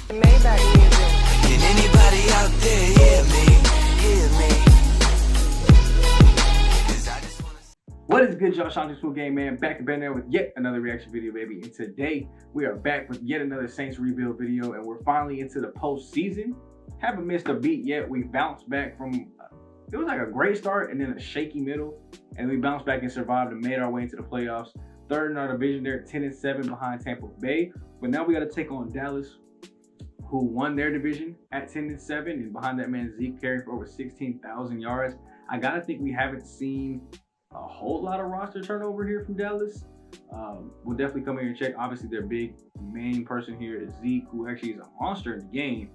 Maybach music. Can anybody out there hear me? Hear me? What is good, y'all? Sean Smooth Game Man back again there with yet another reaction video, baby. And today we are back with yet another Saints rebuild video, and we're finally into the postseason. Haven't missed a beat yet. We bounced back from it was like a great start and then a shaky middle, and we bounced back and survived and made our way into the playoffs. Third in our division there, 10-7 behind Tampa Bay. But now we got to take on Dallas, who won their division at 10-7, and behind that man Zeke carrying for over 16,000 yards. I gotta think we haven't seen a whole lot of roster turnover here from Dallas. We'll definitely come here and check. Obviously, their big main person here is Zeke, who actually is a monster in the game.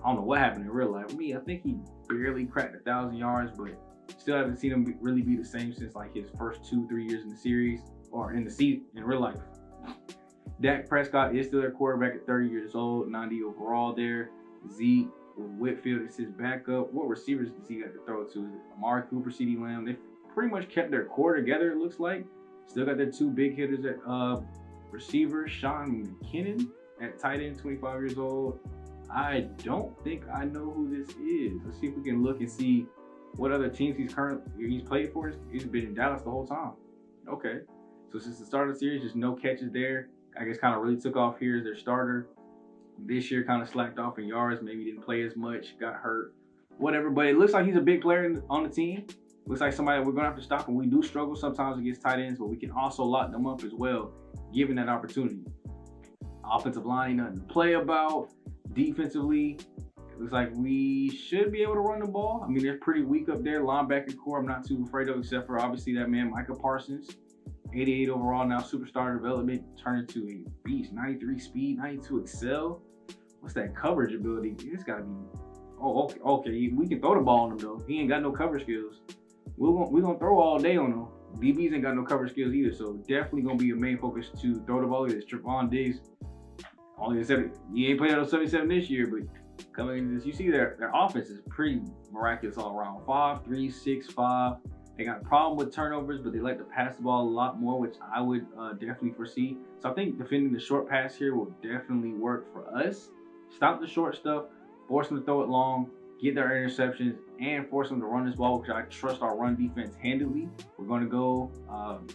I don't know what happened in real life. I think he barely cracked 1,000 yards, but still haven't seen him really be the same since like his first 2-3 years in the series or in the season in real life. Dak Prescott is still their quarterback at 30 years old, 90 overall there. Zeke with Whitfield is his backup. What receivers does he got to throw to? Is it Amari Cooper, CeeDee Lamb? They pretty much kept their core together, it looks like. Still got their two big hitters at receiver, Sean McKinnon at tight end, 25 years old. I don't think I know who this is. Let's see if we can look and see what other teams he's played for. He's been in Dallas the whole time. Okay, so since the start of the series, just no catches there. I guess kind of really took off here as their starter. This year kind of slacked off in yards, maybe didn't play as much, got hurt, whatever. But it looks like he's a big player on the team. Looks like somebody we're gonna have to stop, and we do struggle sometimes against tight ends, but we can also lock them up as well, given that opportunity. Offensive line ain't nothing to play about. Defensively, it looks like we should be able to run the ball. I mean, they're pretty weak up there. Linebacker core, I'm not too afraid of, except for obviously that man, Micah Parsons. 88 overall now, superstar development, turned into a beast. 93 speed, 92 excel. What's that coverage ability? It's gotta be, oh, okay. We can throw the ball on him though. He ain't got no coverage skills. We're gonna throw all day on him. DBs ain't got no coverage skills either, so definitely gonna be a main focus to throw the ball. It's Trevon Diggs. Only he ain't played out of 77 this year, but coming into this, you see their offense is pretty miraculous all around. 5-3, 6-5. They got a problem with turnovers, but they like to pass the ball a lot more, which I would definitely foresee. So I think defending the short pass here will definitely work for us. Stop the short stuff, force them to throw it long, get their interceptions, and force them to run this ball, which I trust our run defense handily. We're going to go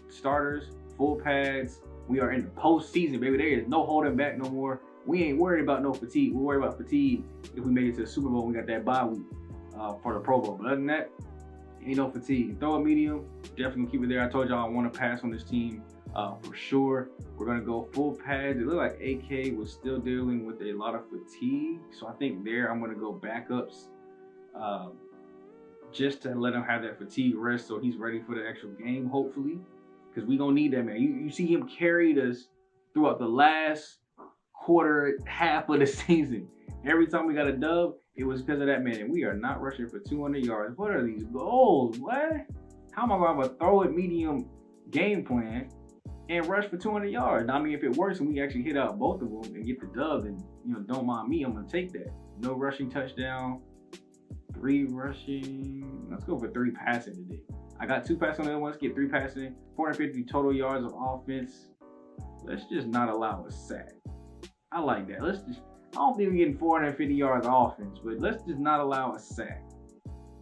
starters, full pads. We are in the postseason, baby. There is no holding back no more. We ain't worried about no fatigue. We're worried about fatigue if we make it to the Super Bowl and we got that bye week for the Pro Bowl. But other than that, ain't no fatigue. Throw a medium, definitely keep it there. I told y'all I want to pass on this team for sure. We're going to go full pads. It looked like AK was still dealing with a lot of fatigue. So I think there I'm going to go backups just to let him have that fatigue rest so he's ready for the actual game, hopefully. Because we going to need that, man. You see him carried us throughout the last half of the season. Every time we got a dub, it was because of that man. And we are not rushing for 200 yards. What are these goals? What? How am I going to have a throw it medium game plan and rush for 200 yards? Now, I mean, if it works and we actually hit out both of them and get the dub, then, don't mind me. I'm going to take that. No rushing touchdown. 3 rushing. Let's go for 3 passing today. I got 2 passing on the other one. Let's get 3 passing. 450 total yards of offense. Let's just not allow a sack. I like that. I don't think we're getting 450 yards of offense, but let's just not allow a sack.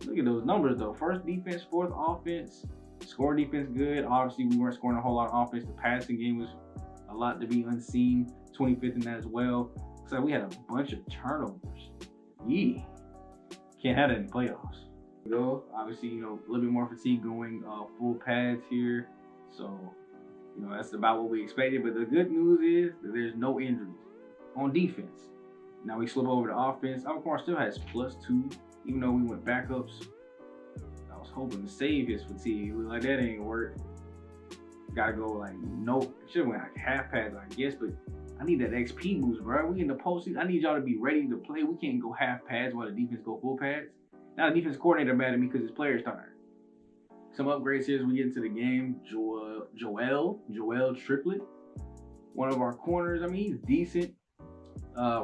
Look at those numbers though. First defense, fourth offense. Scoring defense good. Obviously, we weren't scoring a whole lot of offense. The passing game was a lot to be unseen. 25th in that as well. So we had a bunch of turnovers. Yeah. Can't have that in the playoffs. Obviously, a little bit more fatigue going full pads here. So, that's about what we expected. But the good news is that there's no injuries on defense. Now we slip over to offense. Alcorn still has +2, even though we went backups. I was hoping to save his fatigue. Like that ain't work. Gotta go like should have went like half pads, I guess, but I need that XP boost, bro. We in the postseason. I need y'all to be ready to play. We can't go half pads while the defense go full pads. Now the defense coordinator mad at me because his player's tired. Some upgrades here as we get into the game. Joel Triplet, one of our corners. I mean, he's decent.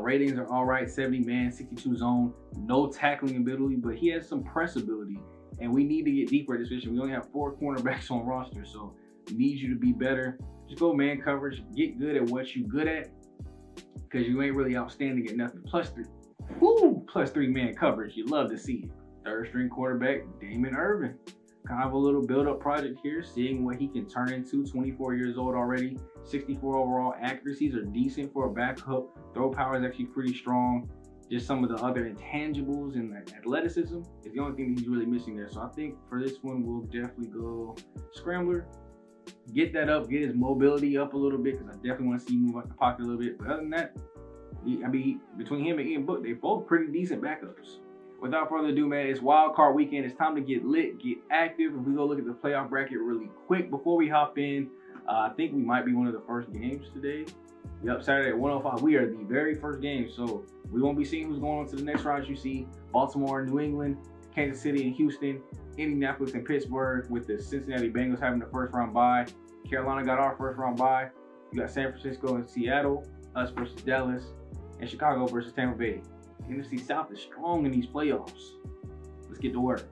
Ratings are all right. 70 man, 62 zone. No tackling ability, but he has some press ability. And we need to get deeper at this position. We only have 4 cornerbacks on roster, so we need you to be better. Just go man coverage. Get good at what you're good at. because you ain't really outstanding at nothing. +3. Woo! +3 man coverage. You love to see it. Third string quarterback, Damon Irvin. Kind of a little build-up project here, seeing what he can turn into. 24 years old already. 64 overall. Accuracies are decent for a backup. Throw power is actually pretty strong. Just some of the other intangibles and the athleticism is the only thing that he's really missing there. So I think for this one, we'll definitely go Scrambler. Get that up, get his mobility up a little bit, because I definitely want to see him move out the pocket a little bit. But other than that, I mean, between him and Ian Book, they're both pretty decent backups. Without further ado, man, it's wild card weekend. It's time to get lit, get active. If we go look at the playoff bracket really quick before we hop in, I think we might be one of the first games today. Yep, Saturday at 1:05. We are the very first game, so we won't be seeing who's going on to the next round. As you see, Baltimore, New England, Kansas City, and Houston, Indianapolis, and Pittsburgh, with the Cincinnati Bengals having the first round bye. Carolina got our first round bye. You got San Francisco and Seattle, us versus Dallas, and Chicago versus Tampa Bay. NFC South is strong in these playoffs. Let's get to work.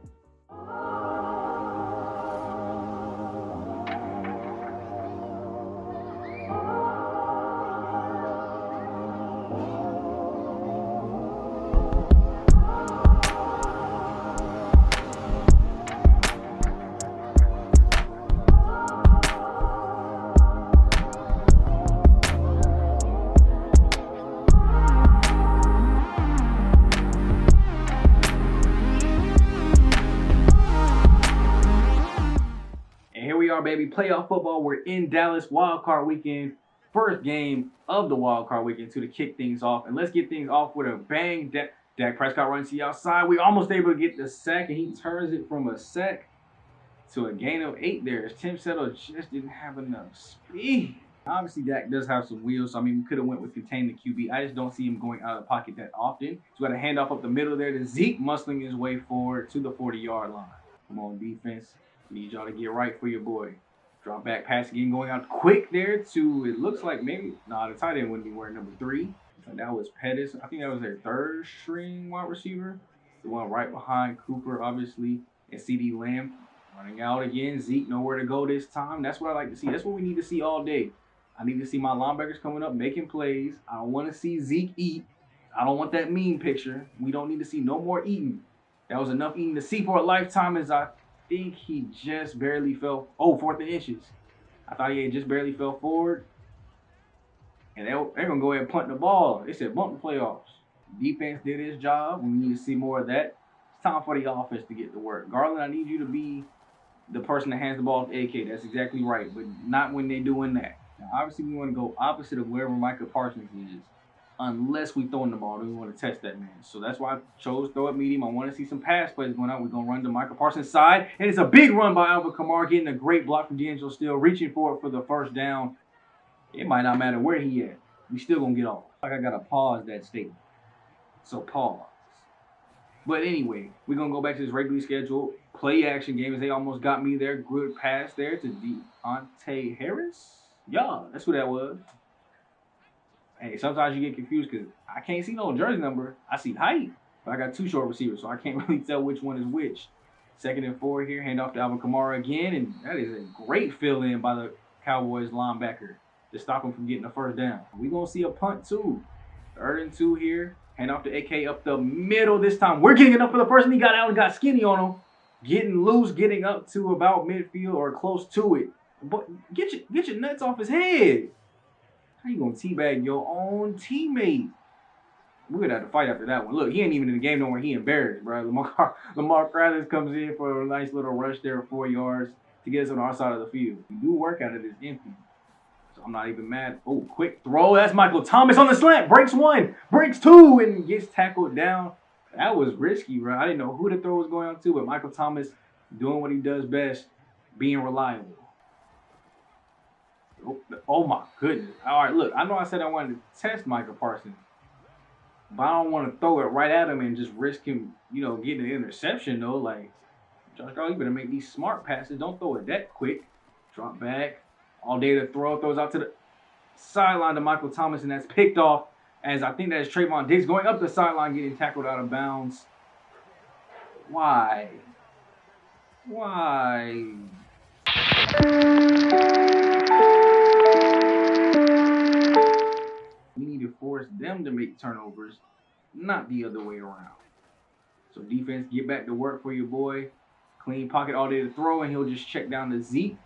Baby, playoff football. We're in Dallas, wild card weekend, first game of the wild card weekend to kick things off. And let's get things off with a bang. Dak Prescott runs to the outside. We almost able to get the sack, and he turns it from a sack to a gain of 8 there. Tim Settle just didn't have enough speed. Obviously, Dak does have some wheels, so I mean, we could have went with contain the QB. I just don't see him going out of the pocket that often. So we got a handoff up the middle there to Zeke, muscling his way forward to the 40-yard line. Come on, defense. Need y'all to get right for your boy. Drop back pass again, going out quick there to, it looks like maybe, nah, the tight end wouldn't be wearing number 3. That was Pettis. I think that was their third string wide receiver. The one right behind Cooper, obviously, and CD Lamb. Running out again. Zeke nowhere to go this time. That's what I like to see. That's what we need to see all day. I need to see my linebackers coming up, making plays. I don't want to see Zeke eat. I don't want that mean picture. We don't need to see no more eating. That was enough eating to see for a lifetime, as I think he just barely fell. Oh, 4th and inches. I thought he had just barely fell forward. And they're going to go ahead and punt the ball. They said bump the playoffs. Defense did his job. We need to see more of that. It's time for the offense to get to work. Garland, I need you to be the person that hands the ball to AK. That's exactly right, but not when they're doing that. Now, obviously, we want to go opposite of wherever Micah Parsons is. Unless we throwing the ball, then we want to test that man. So that's why I chose throw at medium. I want to see some pass plays going out. We're going to run to Micah Parsons' side. And it's a big run by Alvin Kamara, getting a great block from D'Angelo Steele, reaching for it for the first down. It might not matter where he at. We still going to get off. Like I got to pause that statement. So pause. But anyway, we're going to go back to this regularly scheduled play action game, as they almost got me there. Good pass there to Deontay Harris. Yeah, that's who that was. Hey, sometimes you get confused because I can't see no jersey number. I see height, but I got 2 short receivers, so I can't really tell which one is which. 2nd and 4 here, hand off to Alvin Kamara again, and that is a great fill-in by the Cowboys linebacker to stop him from getting the first down. We're going to see a punt, too. 3rd and 2 here, hand off to AK up the middle this time. We're getting it up for the person. He got out and got skinny on him. Getting loose, getting up to about midfield or close to it. But get your nuts off his head. How you gonna teabag your own teammate? We're gonna have to fight after that one. Look, he ain't even in the game no more. He embarrassed, bro. Lamar Crowley comes in for a nice little rush there of 4 yards to get us on our side of the field. We do work out of this empty. So I'm not even mad. Oh, quick throw. That's Michael Thomas on the slant. Breaks 1, breaks 2, and gets tackled down. That was risky, bro. I didn't know who the throw was going on to, but Michael Thomas doing what he does best, being reliable. Oh my goodness. All right, look, I know I said I wanted to test Micah Parsons, but I don't want to throw it right at him and just risk him, getting an interception, though. Like, Josh Garland, you better make these smart passes. Don't throw it that quick. Drop back. All day to throw. Throws out to the sideline to Michael Thomas, and that's picked off, as I think that's Trayvon Diggs going up the sideline, getting tackled out of bounds. Why? We need to force force them to make turnovers, not the other way around. So defense, get back to work for your boy. Clean pocket all day to throw, and he'll just check down to Zeke.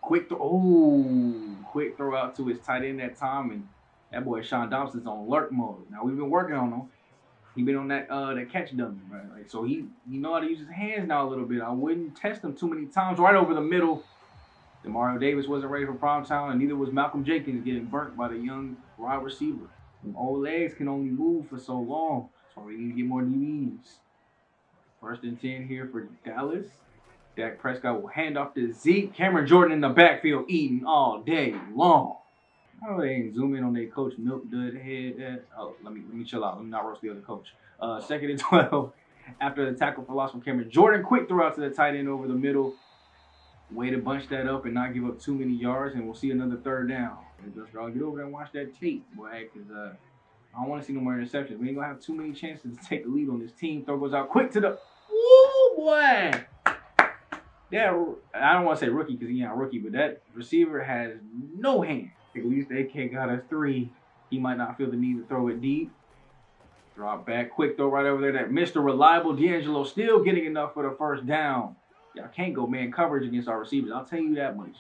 Quick throw out to his tight end that time, and that boy Sean Dobson's on lurk mode. Now we've been working on him. He been on that catch dummy, right? Like, so he know how to use his hands now a little bit. I wouldn't test him too many times right over the middle. Demario Davis wasn't ready for prime time, and neither was Malcolm Jenkins getting burnt by the young wide receiver. Them old legs can only move for so long, so we need to get more DBs. 1st and 10 here for Dallas. Dak Prescott will hand off to Zeke. Cameron Jordan in the backfield eating all day long. Oh, they ain't zoom in on their coach Milk Dud head. Oh, let me chill out. Let me not roast the other coach. 2nd and 12. After the tackle for loss from Cameron Jordan, quick throw out to the tight end over the middle. Way to bunch that up and not give up too many yards, and we'll see another 3rd down. Just get over there and watch that tape, boy, because I don't want to see no more interceptions. We ain't gonna have too many chances to take the lead on this team. Throw goes out quick to the boy. Yeah, I don't want to say rookie because he's not a rookie, but that receiver has no hand. At least AK got us 3. He might not feel the need to throw it deep. Drop back, quick throw right over there. That Mr. Reliable D'Angelo still getting enough for the 1st down. Y'all can't go man coverage against our receivers. I'll tell you that much.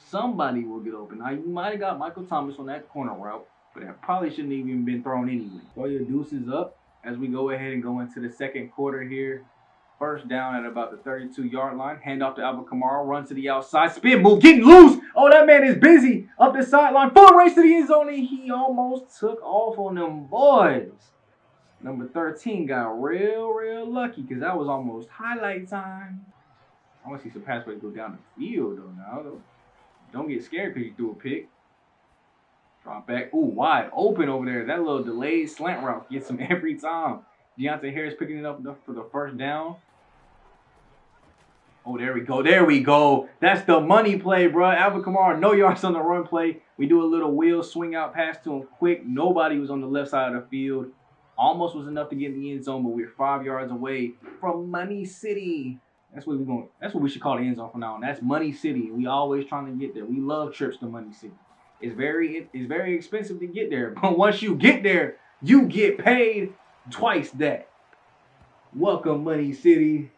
Somebody will get open. Now, you might have got Michael Thomas on that corner route, but that probably shouldn't have even been thrown anyway. Throw your deuces up as we go ahead and go into the 2nd quarter here. 1st down at about the 32-yard line. Hand off to Alvin Kamara. Run to the outside. Spin move. Getting loose. Oh, that man is busy. Up the sideline. Full race to the end zone. And he almost took off on them boys. Number 13 got real lucky because that was almost highlight time. I want to see some pass plays go down the field, though, now. Don't get scared because you threw a pick. Drop back. Ooh, wide open over there. That little delayed slant route gets him every time. Deontay Harris picking it up for the 1st down. Oh, there we go. There we go. That's the money play, bro. Alvin Kamara, no yards on the run play. We do a little wheel swing out pass to him quick. Nobody was on the left side of the field. Almost was enough to get in the end zone, but we're 5 yards away from Money City. That's what we should call the end zone from now on. That's Money City. We always trying to get there. We love trips to Money City. It's very expensive to get there, but once you get there, you get paid twice that. Welcome, Money City.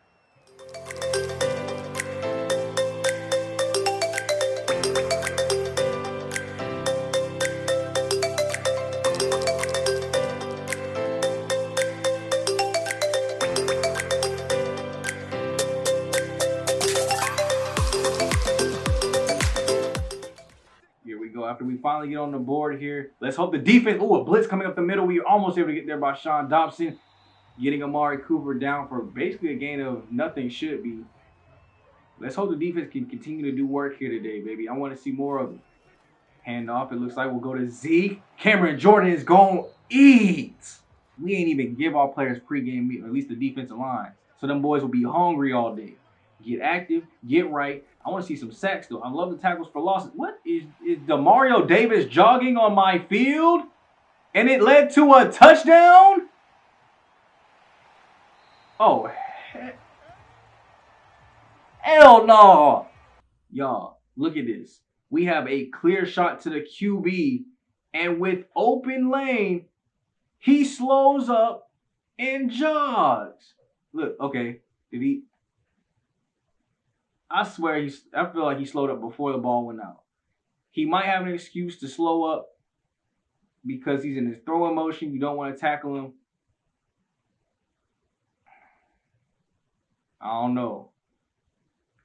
After we finally get on the board here, let's hope the defense. Oh, a blitz coming up the middle. We were almost able to get there by Sean Dobson, getting Amari Cooper down for basically a gain of nothing should be. Let's hope the defense can continue to do work here today, baby. I want to see more of it. Hand off. It looks like we'll go to Zeke. Cameron Jordan is going to eat. We ain't even give our players pregame meal, at least the defensive line. So them boys will be hungry all day. Get active, get right. I want to see some sacks, though. I love the tackles for losses. What is Demario Davis jogging on my field? And it led to a touchdown? Oh, hell no. Y'all, look at this. We have a clear shot to the QB. And with open lane, he slows up and jogs. Look, okay. Did he? I swear, I feel like he slowed up before the ball went out. He might have an excuse to slow up because he's in his throwing motion. You don't want to tackle him. I don't know.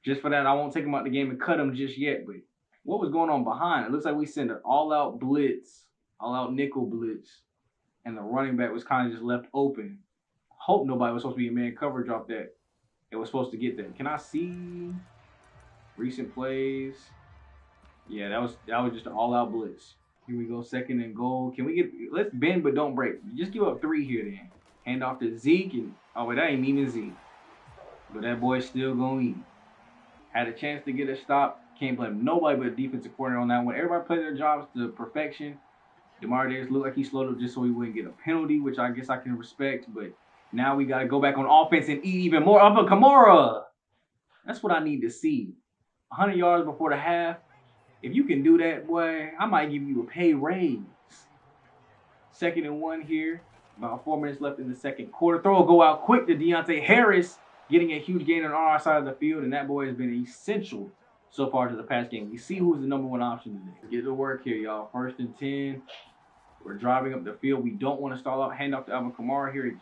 Just for that, I won't take him out the game and cut him just yet. But what was going on behind? It looks like we sent an all-out blitz, all-out nickel blitz, and the running back was kind of just left open. Hope nobody was supposed to be in man coverage off that. It was supposed to get there. Can I see recent plays? Yeah, that was just an all-out blitz. Here we go, 2nd and goal. Can we let's bend but don't break. Just give up 3 here then. Hand off to Zeke and oh wait, that ain't even Zeke. But that boy's still gonna eat. Had a chance to get a stop. Can't blame nobody but the defensive coordinator on that one. Everybody played their jobs to perfection. DeMar Davis looked like he slowed up just so he wouldn't get a penalty, which I guess I can respect, but now we got to go back on offense and eat even more of a Kamara. That's what I need to see. 100 yards before the half. If you can do that, boy, I might give you a pay raise. 2nd and 1 here. About 4 minutes left in the second quarter. Throw will go out quick to Deontay Harris, getting a huge gain on our side of the field, and that boy has been essential so far to the pass game. We see who's the #1 option today. Get to work here, y'all. 1st and 10. We're driving up the field. We don't want to stall out. Hand off to Alvin Kamara here.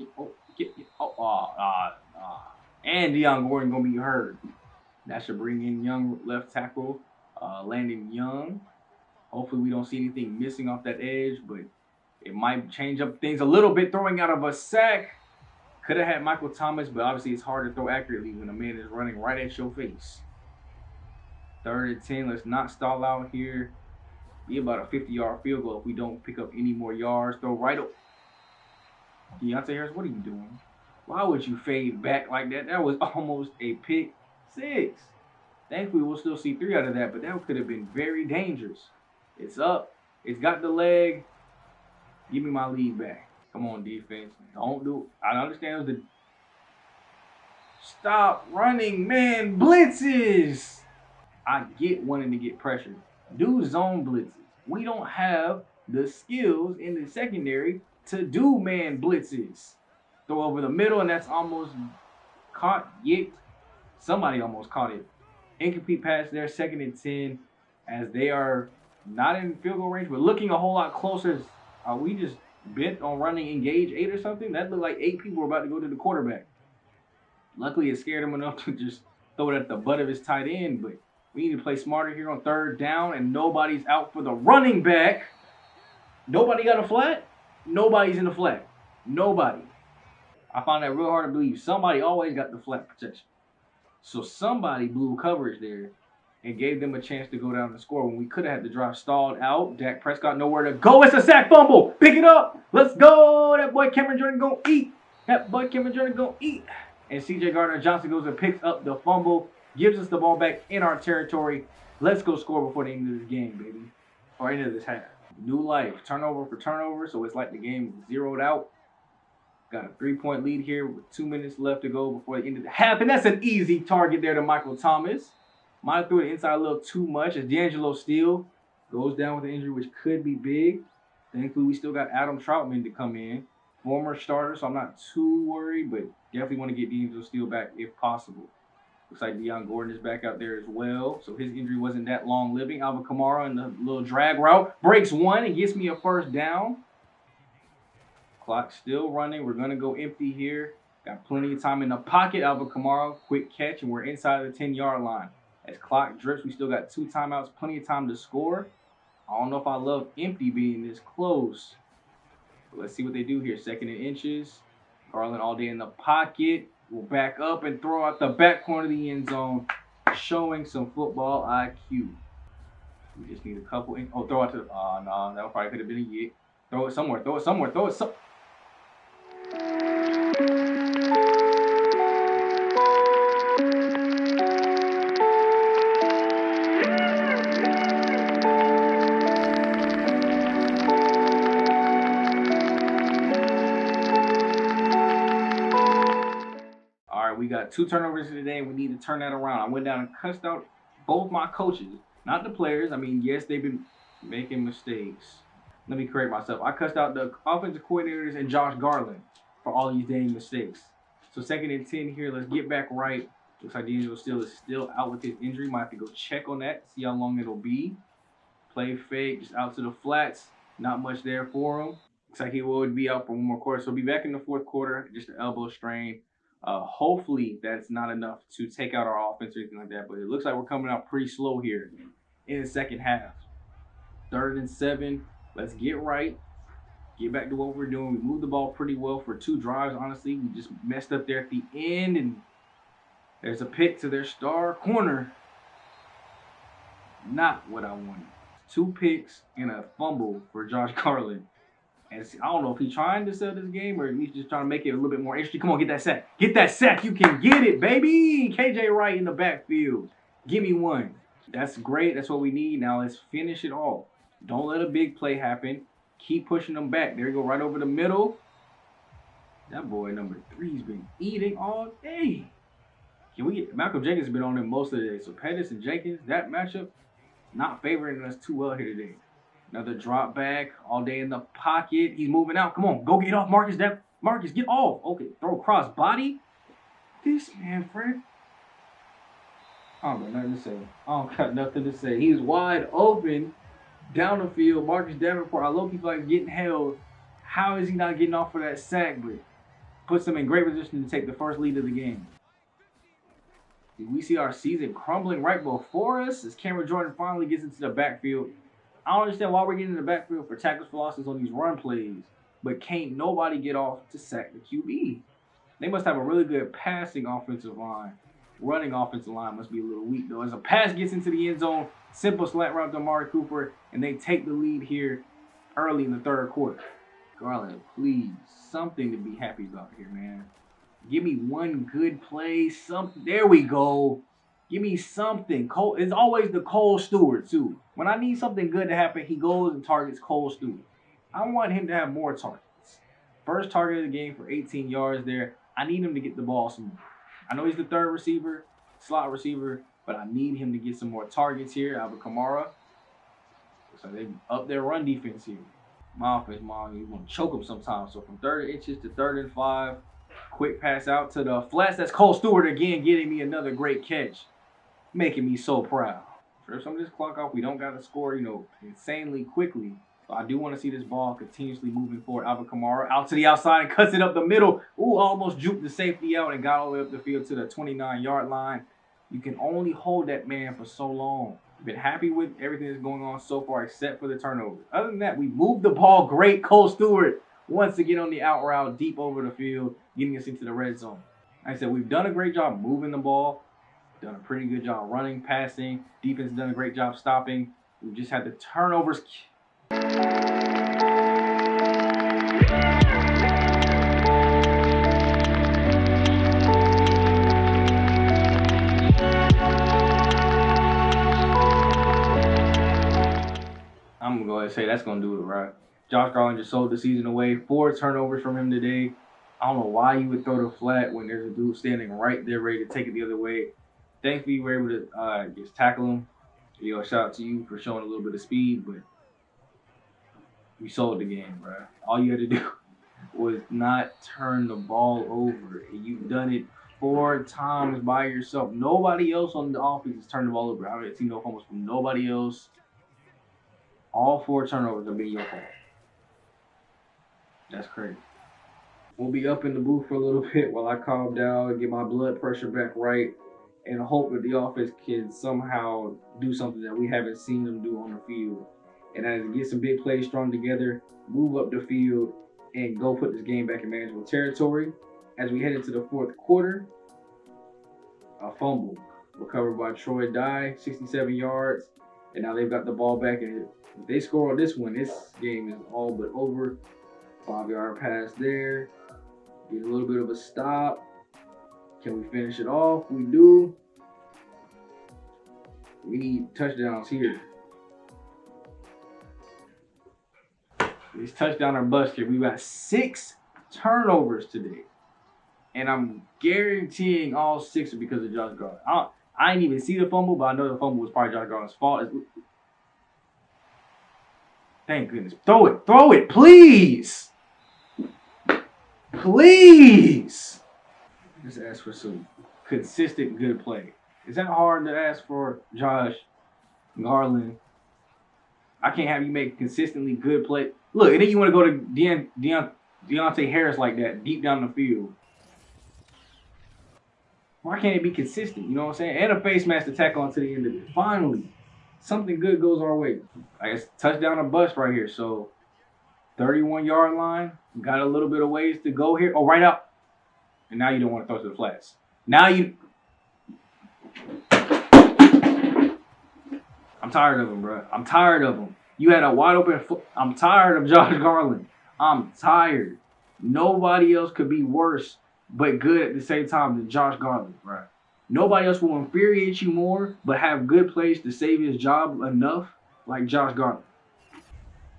And Deion Gordon going to be hurt. That should bring in Young left tackle, Landon Young. Hopefully we don't see anything missing off that edge, but it might change up things a little bit. Throwing out of a sack. Could have had Michael Thomas, but obviously it's hard to throw accurately when a man is running right at your face. 3rd and 10. Let's not stall out here. Be about a 50-yard field goal if we don't pick up any more yards. Throw right up. Deontay Harris, what are you doing? Why would you fade back like that? That was almost a pick 6. Thankfully, we'll still see 3 out of that, but that could have been very dangerous. It's up. It's got the leg. Give me my lead back. Come on, defense. Don't do it. I understand the... Stop running, man. Blitzes. I get wanting to get pressure. Do zone blitzes. We don't have the skills in the secondary to do man blitzes. Throw over the middle, and that's almost caught. Yicked. Somebody almost caught it. Incomplete pass there, 2nd and 10, as they are not in field goal range, but looking a whole lot closer. Are we just bent on running engage 8 or something? That looked like 8 people were about to go to the quarterback. Luckily, it scared him enough to just throw it at the butt of his tight end, but we need to play smarter here on 3rd down, and nobody's out for the running back. Nobody got a flat? Nobody's in the flat. Nobody. I find that real hard to believe. Somebody always got the flat protection. So somebody blew coverage there and gave them a chance to go down and score when we could have had the drive stalled out. Dak Prescott nowhere to go. It's a sack fumble. Pick it up. Let's go. That boy Cameron Jordan gonna eat. That boy Cameron Jordan gonna eat. And C.J. Gardner-Johnson goes and picks up the fumble. Gives us the ball back in our territory. Let's go score before the end of this game, baby. Or end of this half. New life. Turnover for turnover. So it's like the game is zeroed out. Got a 3-point lead here with 2 minutes left to go before the end of the half. And that's an easy target there to Michael Thomas. Might have threw it inside a little too much as D'Angelo Steele goes down with an injury, which could be big. Thankfully, we still got Adam Troutman to come in. Former starter, so I'm not too worried, but definitely want to get D'Angelo Steele back if possible. Looks like Deion Gordon is back out there as well, so his injury wasn't that long-living. Alvin Kamara in the little drag route. Breaks 1 and gets me a 1st down. Clock still running. We're going to go empty here. Got plenty of time in the pocket. Alvin Kamara, quick catch, and we're inside the 10-yard line. As clock drips, we still got 2 timeouts, plenty of time to score. I don't know if I love empty being this close. But let's see what they do here. 2nd and inches. Garland all day in the pocket. We'll back up and throw out the back corner of the end zone, showing some football IQ. We just need a couple. Throw out to the. Oh, no, that probably could have been a yick. Throw it somewhere. Throw it somewhere. Throw it some. We got 2 turnovers today, and we need to turn that around. I went down and cussed out both my coaches, not the players. I mean, yes, they've been making mistakes. Let me correct myself. I cussed out the offensive coordinators and Josh Garland for all these dang mistakes. So 2nd and 10 here. Let's get back right. Looks like D'Angelo Steele is still out with his injury. Might have to go check on that, see how long it'll be. Play fake, just out to the flats. Not much there for him. Looks like he will be out for 1 more quarter. So he'll be back in the 4th quarter, just an elbow strain. Hopefully that's not enough to take out our offense or anything like that, but it looks like we're coming out pretty slow here in the second half. 3rd and 7. Let's get right. Get back to what we're doing. We moved the ball pretty well for 2 drives, honestly. We just messed up there at the end, and there's a pick to their star corner. Not what I wanted. 2 picks and a fumble for Josh Garland. And I don't know if he's trying to sell this game or he's just trying to make it a little bit more interesting. Come on, get that sack. Get that sack. You can get it, baby. KJ Wright in the backfield. Give me 1. That's great. That's what we need. Now let's finish it off. Don't let a big play happen. Keep pushing them back. There you go, right over the middle. That boy, number 3's been eating all day. Can we get Malcolm Jenkins has been on him most of the day. So Pettis and Jenkins, that matchup, not favoring us too well here today. Another drop back, all day in the pocket. He's moving out. Come on, go get off, Marcus. Marcus, get off. Okay, throw cross body. This man, Fred. I don't got nothing to say. I don't got nothing to say. He's wide open down the field. Marcus Davenport, I love people like getting held. How is he not getting off for that sack? But puts him in great position to take the first lead of the game. We see our season crumbling right before us as Cameron Jordan finally gets into the backfield. I don't understand why we're getting in the backfield for tackles for losses on these run plays, but can't nobody get off to sack the QB. They must have a really good passing offensive line. Running offensive line must be a little weak, though. As a pass gets into the end zone, simple slant route to Amari Cooper, and they take the lead here early in the third quarter. Garland, please, something to be happy about here, man. Give me one good play, something. There we go. Give me something. Cole, it's always the Cole Stewart, too. When I need something good to happen, he goes and targets Cole Stewart. I want him to have more targets. First target of the game for 18 yards there. I need him to get the ball some more. I know he's the third receiver, slot receiver, but I need him to get some more targets here. Alvin Kamara. So they up their run defense here. My offense, you're going to choke him sometimes. So from 30 inches to 3rd and 5. Quick pass out to the flats. That's Cole Stewart again getting me another great catch. Making me so proud. For some of this clock off, we don't got to score, insanely quickly. So I do want to see this ball continuously moving forward. Alvin Kamara out to the outside and cuts it up the middle. Ooh, almost juked the safety out and got all the way up the field to the 29-yard line. You can only hold that man for so long. Been happy with everything that's going on so far except for the turnover. Other than that, we moved the ball great. Cole Stewart wants to get on the out route deep over the field, getting us into the red zone. Like I said, we've done a great job moving the ball. Done a pretty good job running, passing. Defense has done a great job stopping. We've just had the turnovers. I'm going to go ahead and say that's going to do it, right? Josh Garland just sold the season away. 4 turnovers from him today. I don't know why you would throw the flat when there's a dude standing right there ready to take it the other way. Thankfully, we were able to just tackle him. Shout out to you for showing a little bit of speed, but we sold the game, bro. All you had to do was not turn the ball over. And you've done it 4 times by yourself. Nobody else on the offense has turned the ball over. I haven't seen no fumbles from nobody else. All 4 turnovers have been your fault. That's crazy. We'll be up in the booth for a little bit while I calm down and get my blood pressure back right and hope that the offense can somehow do something that we haven't seen them do on the field. And as we get some big plays strung together, move up the field, and go put this game back in manageable territory. As we head into the 4th quarter, a fumble recovered by Troy Dye, 67 yards. And now they've got the ball back. And if they score on this one, this game is all but over. 5-yard pass there. Get a little bit of a stop. Can we finish it off? We do. We need touchdowns here. These touchdown or bust here. We got 6 turnovers today. And I'm guaranteeing all 6 are because of Josh Garland. I didn't even see the fumble, but I know the fumble was probably Josh Garland's fault. Thank goodness. Throw it, please. Please. Just ask for some consistent good play. Is that hard to ask for, Josh Garland? I can't have you make consistently good play. Look, and then you want to go to Deontay Harris like that, deep down the field. Why can't it be consistent? You know what I'm saying? And a face mask to tackle onto the end of it. Finally, something good goes our way. I guess touchdown or bust right here. So, 31-yard line. Got a little bit of ways to go here. Oh, right out. And now you don't want to throw to the flats. Now you... I'm tired of him, bro. I'm tired of him. You had a wide open foot. I'm tired of Josh Garland. I'm tired. Nobody else could be worse but good at the same time than Josh Garland, bro. Nobody else will infuriate you more but have good plays to save his job enough like Josh Garland.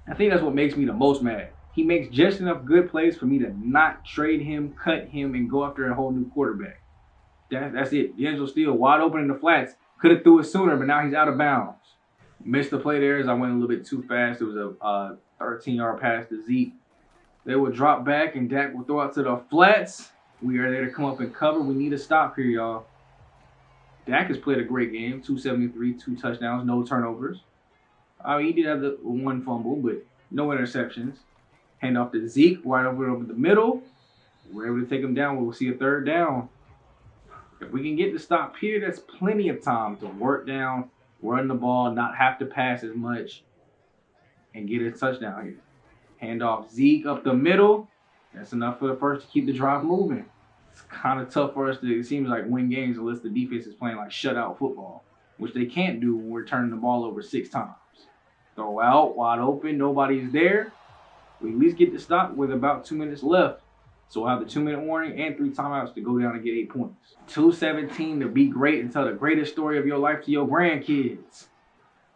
I think that's what makes me the most mad. He makes just enough good plays for me to not trade him, cut him, and go after a whole new quarterback. That's it. D'Angelo Steele wide open in the flats. Could have threw it sooner, but now he's out of bounds. Missed the play there as I went a little bit too fast. It was a 13-yard pass to Zeke. They will drop back and Dak will throw out to the flats. We are there to come up and cover. We need a stop here, y'all. Dak has played a great game. 273, 2 touchdowns, no turnovers. I mean, he did have the one fumble, but no interceptions. Hand off to Zeke, right over the middle. We're able to take him down. We'll see a third down. If we can get the stop here, that's plenty of time to work down, run the ball, not have to pass as much, and get a touchdown here. Hand off Zeke up the middle. That's enough for the first to keep the drive moving. It's kind of tough for us to, it seems like, win games unless the defense is playing like shutout football, which they can't do when we're turning the ball over 6 times. Throw out, wide open, nobody's there. We at least get the stop with about 2 minutes left. So we'll have the 2-minute warning and 3 timeouts to go down and get 8 points. 2:17 to be great and tell the greatest story of your life to your grandkids.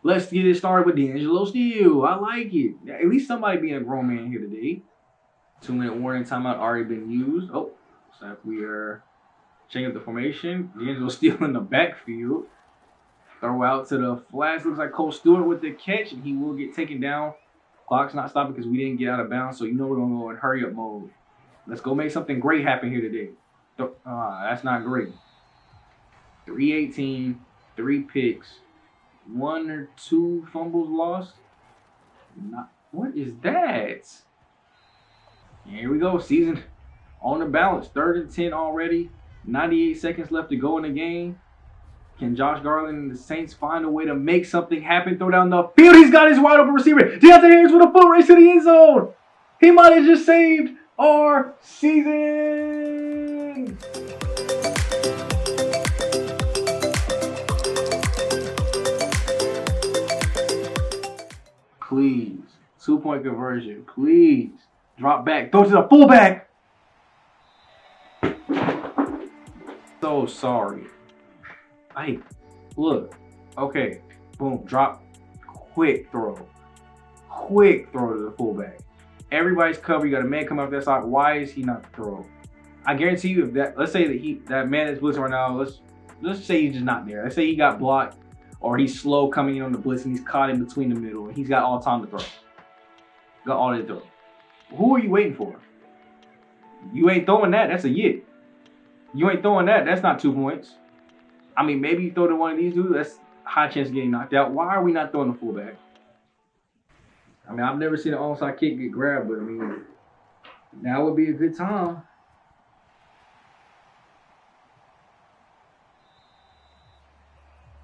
Let's get it started with D'Angelo Steele. I like it. At least somebody being a grown man here today. 2-minute warning timeout already been used. Oh, so if we are changing up the formation, D'Angelo Steele in the backfield. Throw out to the flats. Looks like Cole Stewart with the catch, and he will get taken down. Clock's not stopping because we didn't get out of bounds, so you know we're going to go in hurry up mode. Let's go make something great happen here today. That's not great. 3:18, 3 picks, 1 or 2 fumbles lost. What is that? Here we go. Season on the balance. 3rd and 10 already. 98 seconds left to go in the game. Can Josh Garland and the Saints find a way to make something happen? Throw down the field. He's got his wide open receiver. Deontay Harris with a foot race to the end zone. He might have just saved our season. Please. 2-point conversion. Please. Drop back. Throw to the fullback. So sorry. Look. Okay. Boom. Drop. Quick throw. Quick throw to the fullback. Everybody's covered. You got a man come up that side. Why is he not the throw? I guarantee you, if that, let's say that man is blitzing right now. Let's say he's just not there. Let's say he got blocked, or he's slow coming in on the blitz, and he's caught in between the middle, and he's got all time to throw. Got all to throw. Who are you waiting for? You ain't throwing that. That's a yit. You ain't throwing that. That's not 2 points. I mean, maybe you throw to one of these dudes. That's a high chance of getting knocked out. Why are we not throwing the fullback? I mean, I've never seen an onside kick get grabbed, but I mean, now would be a good time.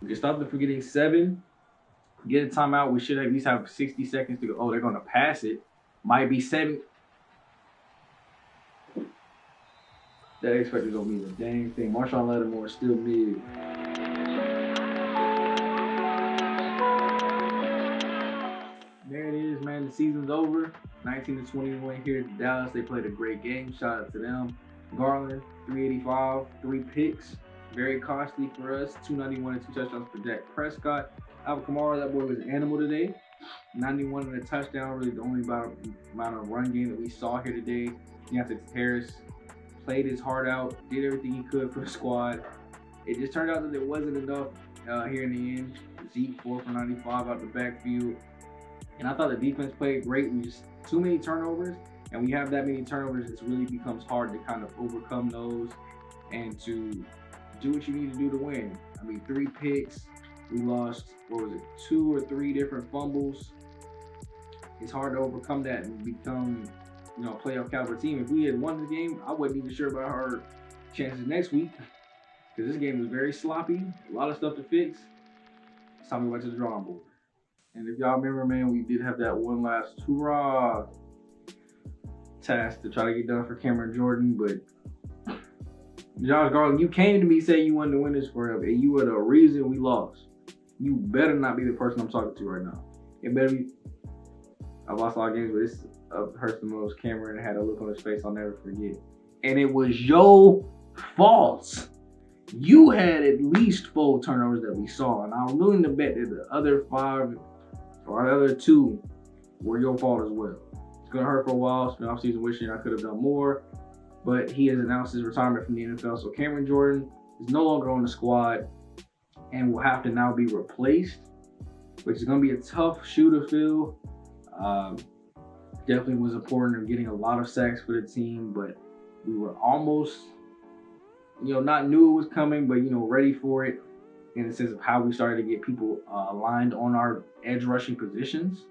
We can stop them from getting 7. Get a timeout. We should at least have 60 seconds to go. Oh, they're going to pass it. Might be 7. That X Factor don't mean a dang thing. Marshawn Lattimore is still mid. There it is, man. The season's over. 19-21 here at Dallas. They played a great game. Shout out to them. Garland, 385, 3 picks. Very costly for us. 291 and 2 touchdowns for Dak Prescott. Alvin Kamara, that boy was an animal today. 91 and a touchdown. Really the only amount of run game that we saw here today. Deontay Harris played his heart out, did everything he could for the squad. It just turned out that there wasn't enough here in the end. Zeke 4 for 95 out the backfield. And I thought the defense played great. We just too many turnovers. And when you have that many turnovers, it really becomes hard to kind of overcome those and to do what you need to do to win. I mean, 3 picks. We lost, 2 or 3 different fumbles. It's hard to overcome that and become, a playoff caliber team. If we had won the game, I wasn't even sure about our chances next week because this game was very sloppy. A lot of stuff to fix. It's time we went to the drawing board. And if y'all remember, man, we did have that one last hurrah task to try to get done for Cameron Jordan, but Josh Garland, you came to me saying you wanted to win this for him, and you were the reason we lost. You better not be the person I'm talking to right now. It better be. I've lost a lot of games, but this hurts the most. Cameron had a look on his face I'll never forget. And it was your fault. You had at least 4 turnovers that we saw, and I'm willing to bet that the other 5 or the other 2 were your fault as well. It's going to hurt for a while. It's been off-season wishing I could have done more, but he has announced his retirement from the NFL. So Cameron Jordan is no longer on the squad and will have to now be replaced. which is going to be a tough shoe to fill. Definitely was important in getting a lot of sacks for the team, but we were almost, not knew it was coming, but, ready for it in the sense of how we started to get people aligned on our edge rushing positions.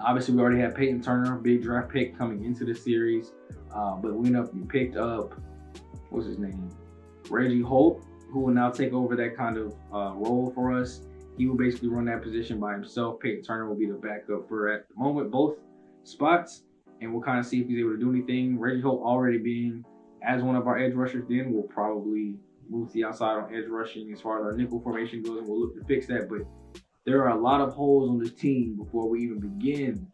Obviously, we already had Peyton Turner, big draft pick coming into the series, but we picked up, what's his name? Reggie Holt, who will now take over that kind of role for us. He will basically run that position by himself. Peyton Turner will be the backup for, at the moment, both spots, and we'll kind of see if he's able to do anything. Reggie Holt already being as one of our edge rushers, then we'll probably move to the outside on edge rushing as far as our nickel formation goes, and we'll look to fix that. But there are a lot of holes on this team before we even begin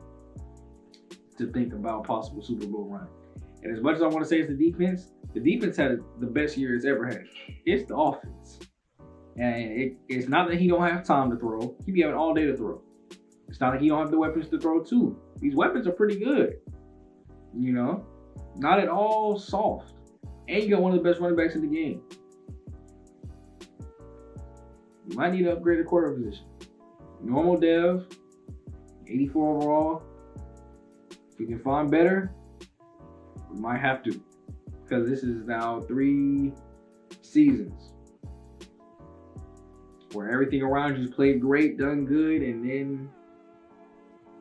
to think about possible Super Bowl run. And as much as I want to say it's the defense had the best year it's ever had. It's the offense. And it's not that he don't have time to throw. He be having all day to throw. It's not like he don't have the weapons to throw too. These weapons are pretty good. Not at all soft. And you got one of the best running backs in the game. You might need to upgrade the quarterback position. Normal dev, 84 overall. If we can find better, we might have to. Because this is now 3 seasons where everything around you's played great, done good, and then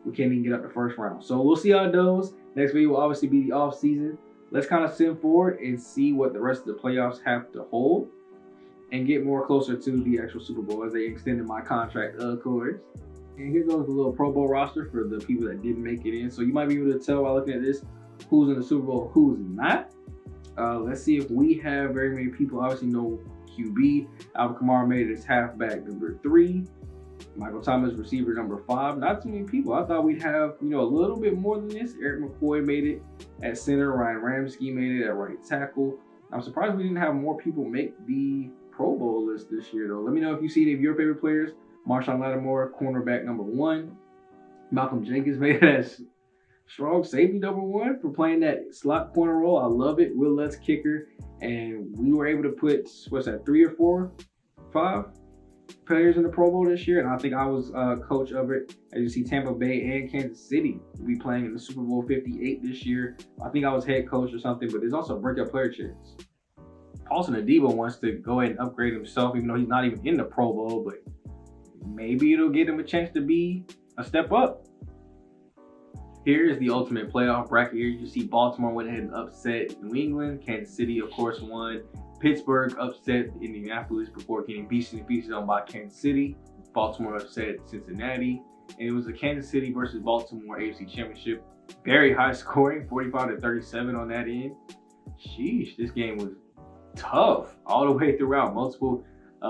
we can't even get up the first round. So we'll see how it goes. Next video will obviously be the off season. Let's kind of sim forward and see what the rest of the playoffs have to hold and get more closer to the actual Super Bowl as they extended my contract, of course. And here goes the little Pro Bowl roster for the people that didn't make it in. So you might be able to tell by looking at this who's in the Super Bowl, who's not. Let's see if we have very many people. Obviously, no QB. Alvin Kamara made it as halfback number 3. Michael Thomas, receiver number 5. Not too many people. I thought we'd have, a little bit more than this. Eric McCoy made it at center. Ryan Ramsky made it at right tackle. I'm surprised we didn't have more people make the Pro Bowl list this year, though. Let me know if you see any of your favorite players. Marshawn Lattimore, cornerback number 1. Malcolm Jenkins made it as strong safety number 1 for playing that slot corner role. I love it. Will Lutz, kicker. And we were able to put, 3 or 4, 5 players in the Pro Bowl this year. And I think I was coach of it. As you see, Tampa Bay and Kansas City will be playing in the Super Bowl 58 this year. I think I was head coach or something, but there's also a breakout player chance. Paulson Adebo wants to go ahead and upgrade himself, even though he's not even in the Pro Bowl, but maybe it'll give him a chance to be a step up. Here is the ultimate playoff bracket. Here you see Baltimore went ahead and upset New England. Kansas City, of course, won. Pittsburgh upset Indianapolis before getting beaten on by Kansas City. Baltimore upset Cincinnati. And it was a Kansas City versus Baltimore AFC Championship. Very high scoring, 45-37 on that end. Sheesh, this game was tough all the way throughout. Multiple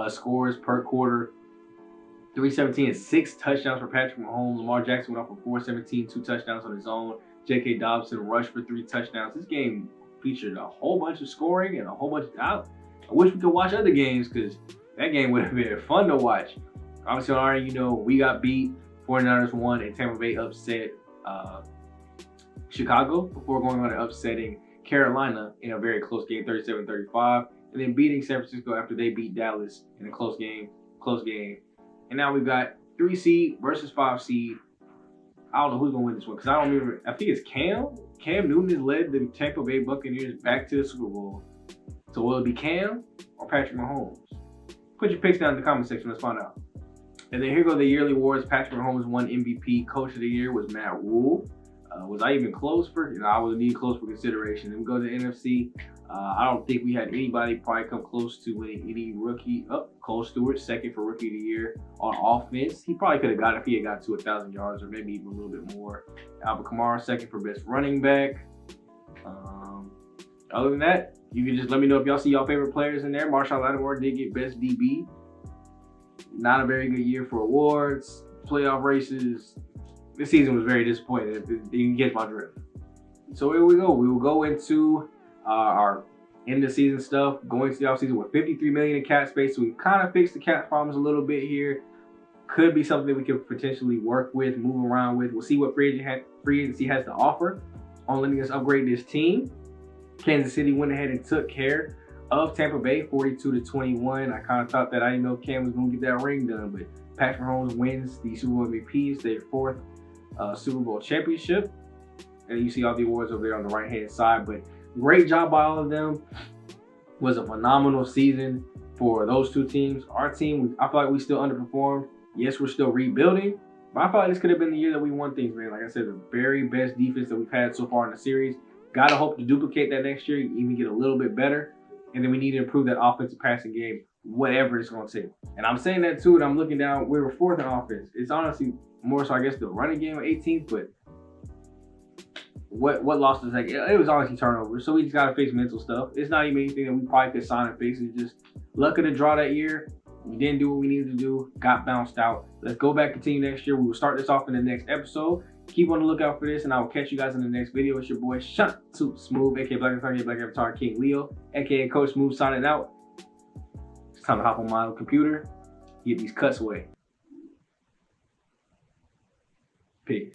scores per quarter. 317 and 6 touchdowns for Patrick Mahomes. Lamar Jackson went off for 417, 2 touchdowns on his own. J.K. Dobson rushed for 3 touchdowns. This game featured a whole bunch of scoring and a whole bunch of I wish we could watch other games because that game would have been fun to watch. Obviously, already we got beat. 49ers won and Tampa Bay upset Chicago before going on and upsetting Carolina in a very close game, 37-35, and then beating San Francisco after they beat Dallas in a close game. And now we've got 3 seed versus 5 seed. I don't know who's gonna win this one because I don't remember. I think it's Cam. Cam Newton has led the Tampa Bay Buccaneers back to the Super Bowl. So will it be Cam or Patrick Mahomes? Put your picks down in the comment section. Let's find out. And then here go the yearly awards. Patrick Mahomes won MVP. Coach of the year was Matt Rule. Was I even close for? I was indeed close for consideration. Then we go to the NFC. I don't think we had anybody probably come close to winning any rookie. Cole Stewart, second for rookie of the year on offense. He probably could have got it if he had got to 1,000 yards or maybe even a little bit more. Alvin Kamara, second for best running back. Other than that, you can just let me know if y'all see y'all favorite players in there. Marshawn Lattimore did get best DB. Not a very good year for awards, playoff races. This season was very disappointing. You can get my drift. So here we go. We will go into our end of season stuff, going to the offseason with $53 million in cap space. So we've kind of fixed the cap problems a little bit here. Could be something we could potentially work with, move around with. We'll see what free agency has to offer on letting us upgrade this team. Kansas City went ahead and took care of Tampa Bay, 42-21. I kind of thought that I didn't know Cam was going to get that ring done, but Patrick Mahomes wins the Super Bowl MVP. It's their 4th Super Bowl championship. And you see all the awards over there on the right-hand side. But great job by all of them. Was a phenomenal season for those two teams. Our team, I feel like we still underperformed. Yes, we're still rebuilding. But I feel like this could have been the year that we won things, man. Like I said, the very best defense that we've had so far in the series. Gotta hope to duplicate that next year, even get a little bit better. And then we need to improve that offensive passing game, whatever it's going to take. And I'm saying that too, and I'm looking down, we were 4th in offense. It's honestly more so, I guess, the running game of 18th, but what lost us? Like, it was honestly turnovers. So we just got to fix mental stuff. It's not even anything that we probably could sign and fix. It's just luck of the draw that year. We didn't do what we needed to do, got bounced out. Let's go back to team next year. We will start this off in the next episode. Keep on the lookout for this, and I will catch you guys in the next video. It's your boy, Shut Too Smooth, aka Black Avatar, Black Avatar King Leo, aka Coach Smooth, signing out. It's time to hop on my computer, get these cuts away. Peace.